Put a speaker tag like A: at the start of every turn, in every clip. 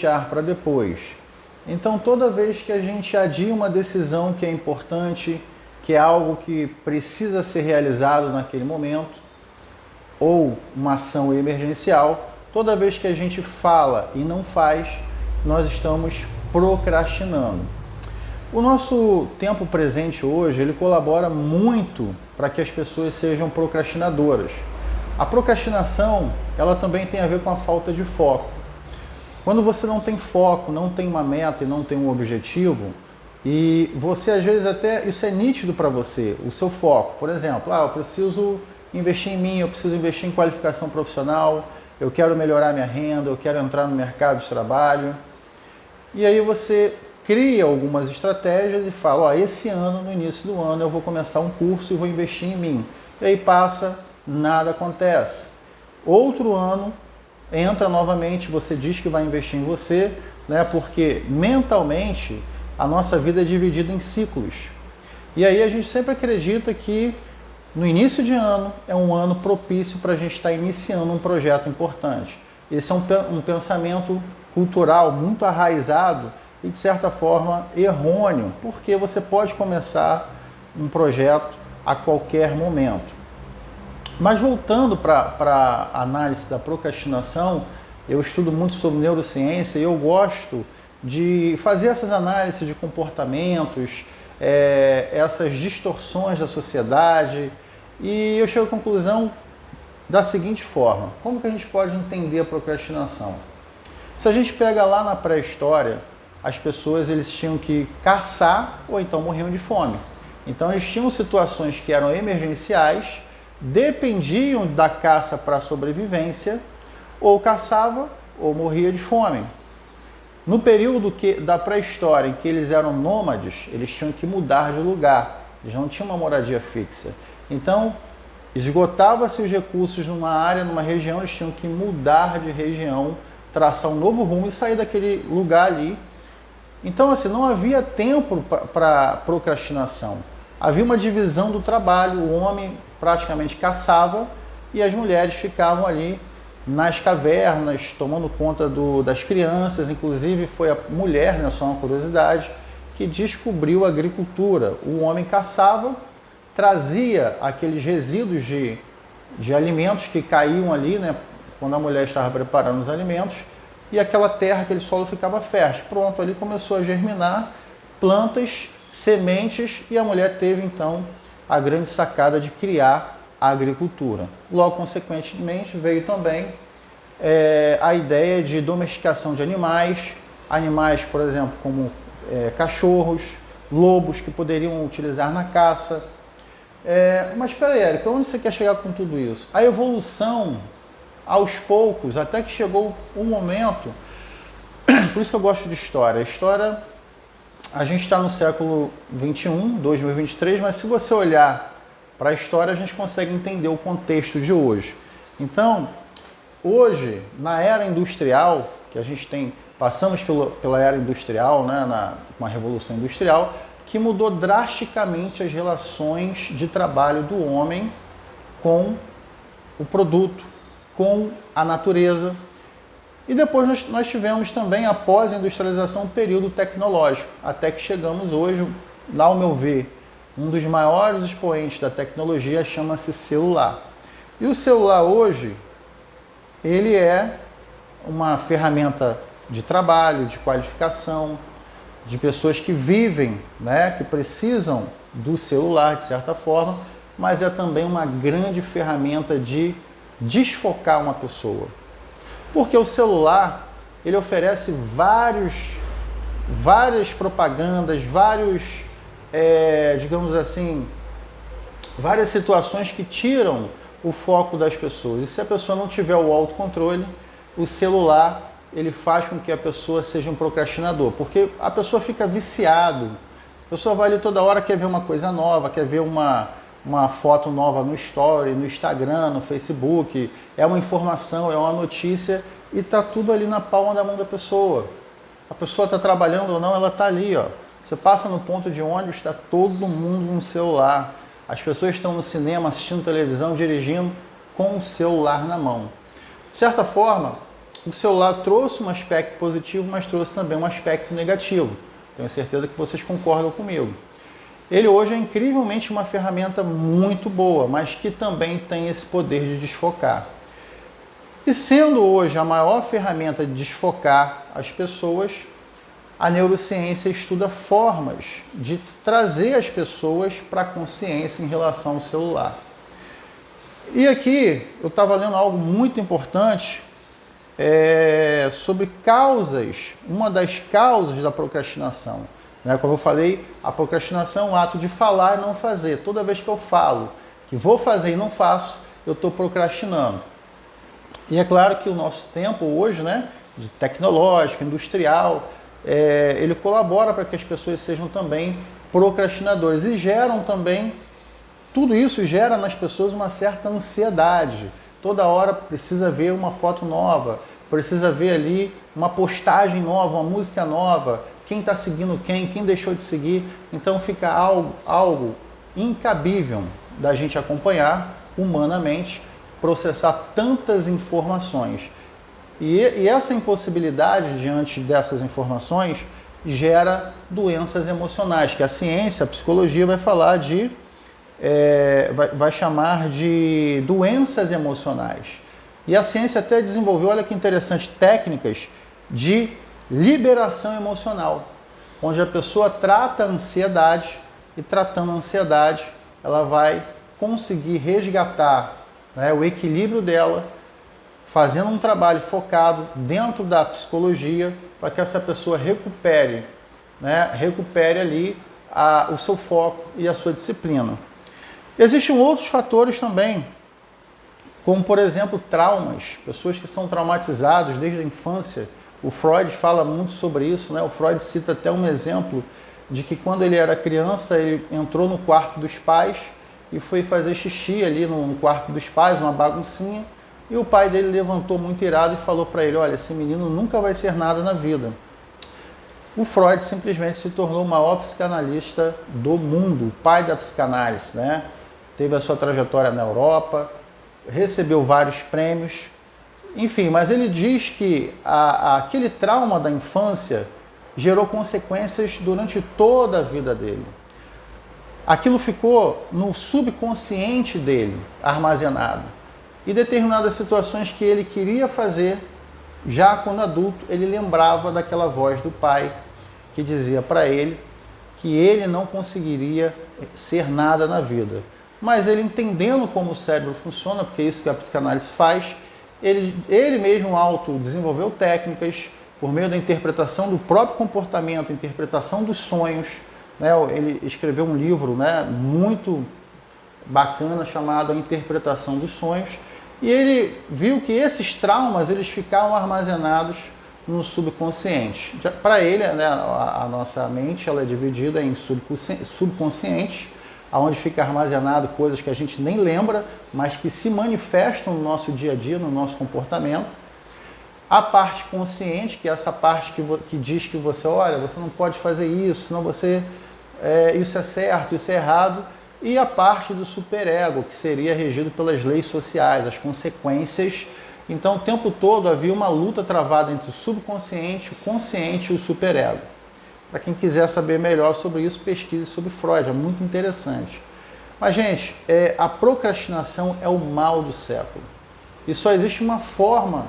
A: deixar para depois. Então, toda vez que a gente adia uma decisão que é importante, que é algo que precisa ser realizado naquele momento, ou uma ação emergencial, toda vez que a gente fala e não faz, nós estamos procrastinando. O nosso tempo presente hoje, ele colabora muito para que as pessoas sejam procrastinadoras. A procrastinação, ela também tem a ver com a falta de foco. Quando você não tem foco, não tem uma meta e não tem um objetivo, e você às vezes até, isso é nítido para você, o seu foco. Por exemplo, eu preciso investir em mim, eu preciso investir em qualificação profissional, eu quero melhorar minha renda, eu quero entrar no mercado de trabalho. E aí você cria algumas estratégias e fala, esse ano, no início do ano, eu vou começar um curso e vou investir em mim. E aí passa, nada acontece. Outro ano, entra novamente, você diz que vai investir em você, né? Porque mentalmente a nossa vida é dividida em ciclos. E aí a gente sempre acredita que no início de ano é um ano propício para a gente estar iniciando um projeto importante. Esse é um pensamento cultural muito arraizado e de certa forma errôneo, porque você pode começar um projeto a qualquer momento. Mas voltando para a análise da procrastinação, eu estudo muito sobre neurociência e eu gosto de fazer essas análises de comportamentos, essas distorções da sociedade, e eu chego à conclusão da seguinte forma: como que a gente pode entender a procrastinação? Se a gente pega lá na pré-história, as pessoas eles tinham que caçar ou então morriam de fome. Então eles tinham situações que eram emergenciais, dependiam da caça para a sobrevivência, ou caçava ou morria de fome. No período da pré-história em que eles eram nômades, eles tinham que mudar de lugar, eles não tinham uma moradia fixa. Então, esgotava-se os recursos numa área, numa região, eles tinham que mudar de região, traçar um novo rumo e sair daquele lugar ali. Então, assim, não havia tempo para procrastinação. Havia uma divisão do trabalho, o homem praticamente caçava e as mulheres ficavam ali nas cavernas, tomando conta das crianças. Inclusive foi a mulher, né, só uma curiosidade, que descobriu a agricultura. O homem caçava, trazia aqueles resíduos de alimentos que caíam ali, né, quando a mulher estava preparando os alimentos, e aquela terra, aquele solo ficava fértil. Pronto, ali começou a germinar plantas, sementes, e a mulher teve então a grande sacada de criar a agricultura. Logo, consequentemente, veio também a ideia de domesticação de animais, por exemplo, como cachorros, lobos, que poderiam utilizar na caça. Mas espera aí, Érica, onde você quer chegar com tudo isso? A evolução, aos poucos, até que chegou um momento, por isso que eu gosto de história. A história, a gente está no século 21, 2023, mas se você olhar para a história, a gente consegue entender o contexto de hoje. Então, hoje, na era industrial, que a gente passamos pela era industrial, né, uma revolução industrial, que mudou drasticamente as relações de trabalho do homem com o produto, com a natureza. E depois nós tivemos também, após a industrialização, um período tecnológico, até que chegamos hoje, ao meu ver, um dos maiores expoentes da tecnologia chama-se celular. E o celular hoje, ele é uma ferramenta de trabalho, de qualificação, de pessoas que vivem, né, que precisam do celular de certa forma, mas é também uma grande ferramenta de desfocar uma pessoa. Porque o celular, ele oferece várias propagandas, digamos assim, várias situações que tiram o foco das pessoas. E se a pessoa não tiver o autocontrole, o celular ele faz com que a pessoa seja um procrastinador, porque a pessoa fica viciado. A pessoa vai ali toda hora, quer ver uma coisa nova, quer ver uma foto nova no Story, no Instagram, no Facebook, é uma informação, é uma notícia e está tudo ali na palma da mão da pessoa. A pessoa está trabalhando ou não, ela está ali, ó. Você passa no ponto de ônibus, está todo mundo no celular. As pessoas estão no cinema, assistindo televisão, dirigindo com o celular na mão. De certa forma, o celular trouxe um aspecto positivo, mas trouxe também um aspecto negativo. Tenho certeza que vocês concordam comigo. Ele hoje é incrivelmente uma ferramenta muito boa, mas que também tem esse poder de desfocar. E sendo hoje a maior ferramenta de desfocar as pessoas, a neurociência estuda formas de trazer as pessoas para a consciência em relação ao celular. E aqui eu estava lendo algo muito importante sobre causas, uma das causas da procrastinação. Como eu falei, a procrastinação é o ato de falar e não fazer. Toda vez que eu falo que vou fazer e não faço, eu estou procrastinando. E é claro que o nosso tempo hoje, de tecnológico, industrial, ele colabora para que as pessoas sejam também procrastinadores e geram também, tudo isso gera nas pessoas uma certa ansiedade. Toda hora precisa ver uma foto nova, precisa ver ali uma postagem nova, uma música nova, quem está seguindo quem deixou de seguir. Então fica algo incabível da gente acompanhar humanamente, processar tantas informações. E essa impossibilidade diante dessas informações gera doenças emocionais, que a ciência, a psicologia vai falar vai chamar de doenças emocionais. E a ciência até desenvolveu, olha que interessante, técnicas de liberação emocional, onde a pessoa trata a ansiedade e tratando a ansiedade, ela vai conseguir resgatar o equilíbrio dela, fazendo um trabalho focado dentro da psicologia para que essa pessoa recupere ali o seu foco e a sua disciplina. Existem outros fatores também, como por exemplo traumas, pessoas que são traumatizadas desde a infância. O Freud fala muito sobre isso, O Freud cita até um exemplo de que quando ele era criança, ele entrou no quarto dos pais e foi fazer xixi ali no quarto dos pais, uma baguncinha, e o pai dele levantou muito irado e falou para ele: olha, esse menino nunca vai ser nada na vida. O Freud simplesmente se tornou o maior psicanalista do mundo, o pai da psicanálise, Teve a sua trajetória na Europa, recebeu vários prêmios, enfim, mas ele diz que aquele trauma da infância gerou consequências durante toda a vida dele. Aquilo ficou no subconsciente dele, armazenado. E determinadas situações que ele queria fazer, já quando adulto, ele lembrava daquela voz do pai que dizia para ele que ele não conseguiria ser nada na vida. Mas ele, entendendo como o cérebro funciona, porque é isso que a psicanálise faz, ele mesmo desenvolveu técnicas por meio da interpretação do próprio comportamento, interpretação dos sonhos. Ele escreveu um livro muito bacana chamado A Interpretação dos Sonhos, e ele viu que esses traumas eles ficavam armazenados no subconsciente. Para ele, a nossa mente ela é dividida em subconsciente, onde fica armazenado coisas que a gente nem lembra, mas que se manifestam no nosso dia a dia, no nosso comportamento. A parte consciente, que é essa parte que diz que você não pode fazer isso, senão isso é certo, isso é errado. E a parte do superego, que seria regido pelas leis sociais, as consequências. Então, o tempo todo havia uma luta travada entre o subconsciente, o consciente e o superego. Para quem quiser saber melhor sobre isso, pesquise sobre Freud, é muito interessante. Mas, gente, a procrastinação é o mal do século. E só existe uma forma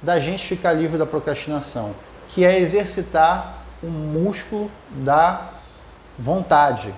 A: da gente ficar livre da procrastinação, que é exercitar o músculo da vontade.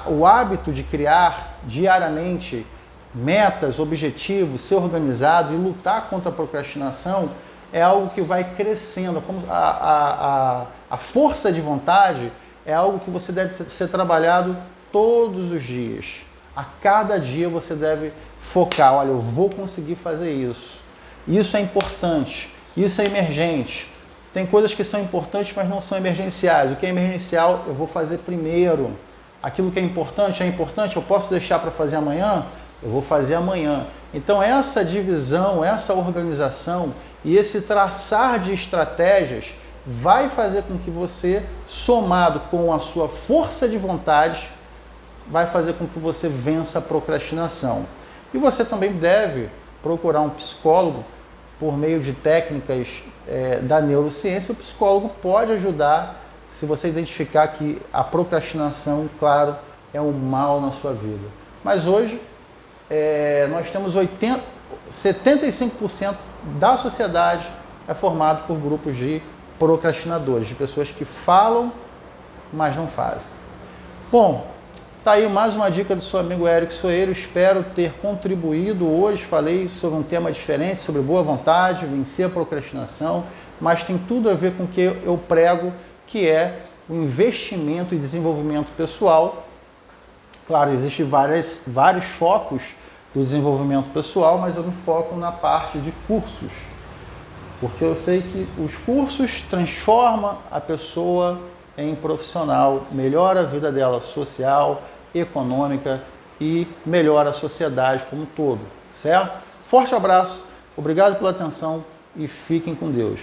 A: O hábito de criar diariamente metas, objetivos, ser organizado e lutar contra a procrastinação é algo que vai crescendo. A força de vontade é algo que você deve ser trabalhado todos os dias. A cada dia você deve focar, olha, eu vou conseguir fazer isso. Isso é importante, isso é emergente. Tem coisas que são importantes, mas não são emergenciais. O que é emergencial, eu vou fazer primeiro. Aquilo que é importante, eu posso deixar para fazer amanhã? Eu vou fazer amanhã. Então essa divisão, essa organização e esse traçar de estratégias vai fazer com que você, somado com a sua força de vontade, vai fazer com que você vença a procrastinação. E você também deve procurar um psicólogo por meio de técnicas da neurociência, o psicólogo pode ajudar se você identificar que a procrastinação, claro, é um mal na sua vida. Mas hoje, nós temos 75% da sociedade é formado por grupos de procrastinadores, de pessoas que falam, mas não fazem. Bom, tá aí mais uma dica do seu amigo Érico Soeiro. Espero ter contribuído hoje. Falei sobre um tema diferente, sobre boa vontade, vencer a procrastinação, mas tem tudo a ver com o que eu prego, que é o investimento e desenvolvimento pessoal. Claro, existem vários focos do desenvolvimento pessoal, mas eu me foco na parte de cursos, porque eu sei que os cursos transformam a pessoa em profissional, melhora a vida dela social, econômica e melhora a sociedade como um todo, certo? Forte abraço, obrigado pela atenção e fiquem com Deus.